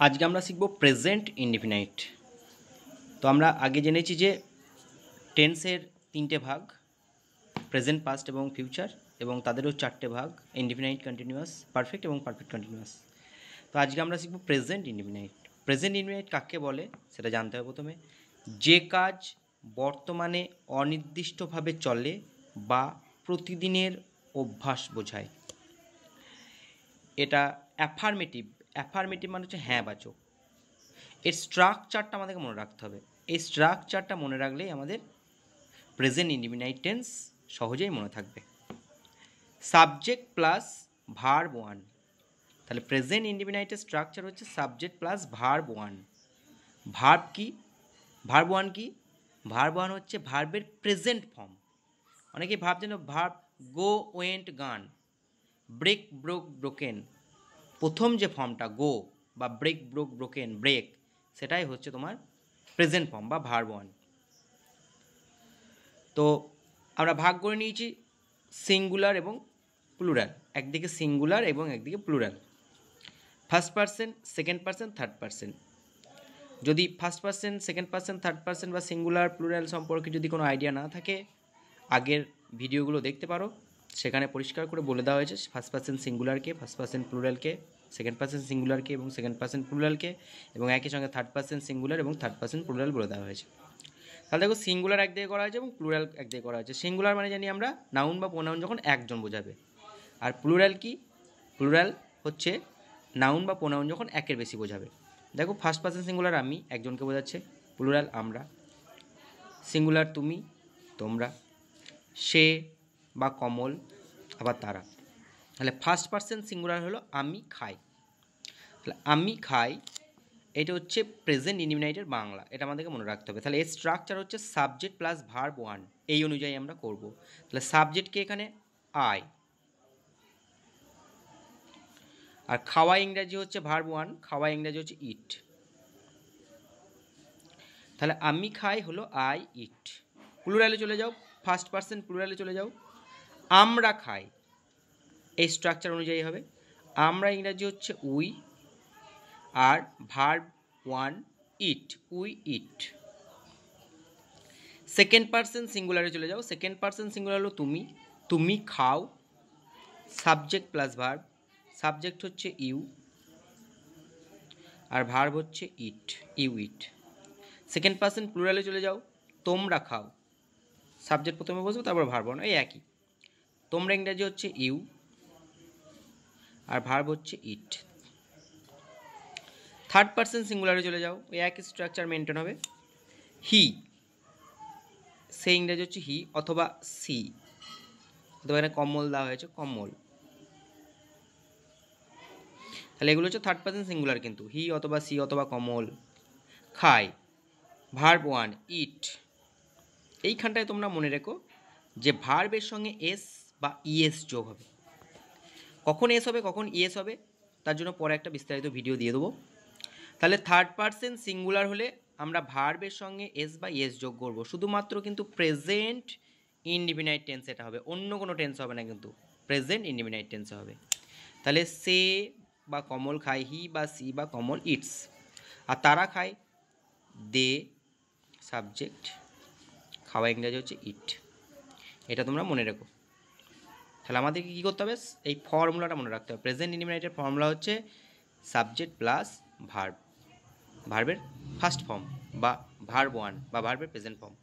আজকে আমরা শিখব প্রেজেন্ট ইনডিফিনাইট। তো আমরা আগে জেনেছি যে টেন্সের তিনটে ভাগ, প্রেজেন্ট, পাস্ট এবং ফিউচার, এবং তাদেরও চারটে ভাগ, ইনডিফিনাইট, কন্টিনিউয়াস, পারফেক্ট এবং পারফেক্ট কন্টিনিউয়াস। তো আজকে আমরা শিখব প্রেজেন্ট ইনডিফিনাইট। প্রেজেন্ট ইনডিফিনাইট কাকে বলে সেটা জানতে হবে প্রথমে। যে কাজ বর্তমানে অনির্দিষ্টভাবে চলে বা প্রতিদিনের অভ্যাস বোঝায়। এটা অ্যাফার্মেটিভ মানে হচ্ছে হ্যাঁ বাচক। এর স্ট্রাকচারটা আমাদেরকে মনে রাখতে হবে। এই স্ট্রাকচারটা মনে রাখলেই আমাদের প্রেজেন্ট ইনডিফিনাইট টেন্স সহজেই মনে থাকবে। Subject plus verb one. তাহলে প্রেজেন্ট ইনডিফিনাইটের স্ট্রাকচার হচ্ছে subject plus verb one. Verb কি? ভার্ব ওয়ান কি? ভার্ব ওয়ান হচ্ছে ভার্বের প্রেজেন্ট ফর্ম। অনেকেই ভাবছেন ভার্ব গো, ওয়েন্ট, গান, ব্রেক, ব্রোক, ব্রোকেন, প্রথম যে ফর্মটা গো বা ব্রেক, ব্রোক, ব্রোকেন, ব্রেক, সেটাই হচ্ছে তোমার প্রেজেন্ট ফর্ম বা ভার্ব ওয়ান। তো আমরা ভাগ করে নিয়েছি সিঙ্গুলার এবং প্লুরাল, একদিকে সিঙ্গুলার এবং একদিকে plural, first person, second person, third person. যদি first person, second person, third person বা সিঙ্গুলার প্লুরাল সম্পর্কে যদি কোনো আইডিয়া না থাকে, আগের ভিডিওগুলো দেখতে পারো, সেখানে পরিষ্কার করে বলে দেওয়া হয়েছে ফার্স্ট পারসন সিঙ্গুলারকে, ফার্স্ট পারসন প্লুরালকে, সেকেন্ড পারসন সিঙ্গুলারকে এবং সেকেন্ড পারসন প্লুরালকে, এবং একই সঙ্গে থার্ড পারসন সিঙ্গুলার এবং থার্ড পারসন প্লুরাল বলে দেওয়া হয়েছে। তাহলে দেখো, সিঙ্গুলার একদিকে করা হয়েছে এবং প্লুরাল একদিকে করা হয়েছে। সিঙ্গুলার মানে জানি আমরা নাউন বা প্রোনাউন যখন একজন বোঝাবে। আর প্লুরাল কি? প্লুরাল হচ্ছে নাউন বা প্রোনাউন যখন একের বেশি বোঝাবে। দেখো, ফার্স্ট পারসন সিঙ্গুলার আমি, একজনকে বোঝাচ্ছে। প্লুরাল আমরা, সিঙ্গুলার তুমি, তোমরা, সে বা কমল, আবার তারা। তাহলে ফার্স্ট পারসন সিঙ্গুলার হলো আমি খাই। তাহলে আমি খাই, এটা হচ্ছে প্রেজেন্ট ইনডিফিনাইটের বাংলা, এটা আমাদেরকে মনে রাখতে হবে। তাহলে এর স্ট্রাকচার হচ্ছে সাবজেক্ট প্লাস ভার্ব ওয়ান, এই অনুযায়ী আমরা করব। তাহলে সাবজেক্টকে এখানে আই, আর খাওয়া ইংরাজি হচ্ছে ভার্ব ওয়ান, খাওয়া ইংরাজি হচ্ছে ইট। তাহলে আমি খাই হলো আই ইট। প্লুরালে চলে যাও, ফার্স্ট পারসন প্লুরালে চলে যাও, আমরা খাই, এই স্ট্রাকচার অনুযায়ী হবে। আমরা ইংরাজি হচ্ছে উই, আর verb one eat, we eat. Second person সিঙ্গুলারে চলে যাও, সেকেন্ড পারসন সিঙ্গুলার হলো তুমি, তুমি খাও, সাবজেক্ট প্লাস ভার্ব, সাবজেক্ট হচ্ছে ইউ, আর ভার্ব হচ্ছে eat, you eat. Second person প্লুরালে চলে যাও, তোমরা খাও, সাবজেক্ট প্রথমে বসবো, তারপর ভার্ব ওয়ান, এই একই। তোমরা ইংরাজি হচ্ছে ইউ, আর ভার্ব হচ্ছে ইট। থার্ড পারসন সিঙ্গুলারে চলে যাও, এই একই স্ট্রাকচার মেনটেন হবে। হি, সে ইংরেজি হচ্ছে হি অথবা সি, অথবা এখানে কমল দেওয়া হয়েছে, কমল। তাহলে এগুলো হচ্ছে থার্ড পারসন সিঙ্গুলার, কিন্তু হি অথবা সি অথবা কমল। খাই, ভার্ব ওয়ান ইট। এইখানটায় তোমরা মনে রেখো যে ভার্বের সঙ্গে এস বা ইএস যোগ হবে। কখন এস হবে, কখন ইএস হবে, তার জন্য পরে একটা বিস্তারিত ভিডিও দিয়ে দেবো। তাহলে থার্ড পারসন সিঙ্গুলার হলে আমরা ভার্বের সঙ্গে এস বা ইএস যোগ করবো, শুধুমাত্র কিন্তু প্রেজেন্ট ইনডিফিনাইট টেন্স এটা হবে, অন্য কোনো টেন্স হবে না, কিন্তু প্রেজেন্ট ইনডিফিনাইট টেন্স হবে। তাহলে সে বা কমল খায়, হি বা সি বা কমল ইটস, আর তারা খায়, দে, সাবজেক্ট, খাওয়া ইংরাজি হচ্ছে ইট। এটা তোমরা মনে রেখো। তাহলে আমাদেরকে কী করতে হবে, এই ফর্মুলাটা মনে রাখতে হবে। প্রেজেন্ট ইনডিফিনাইটের ফর্মুলা হচ্ছে সাবজেক্ট প্লাস ভার্ব, ভার্বের ফার্স্ট ফর্ম বা ভার্ব ওয়ান বা ভার্বের প্রেজেন্ট ফর্ম।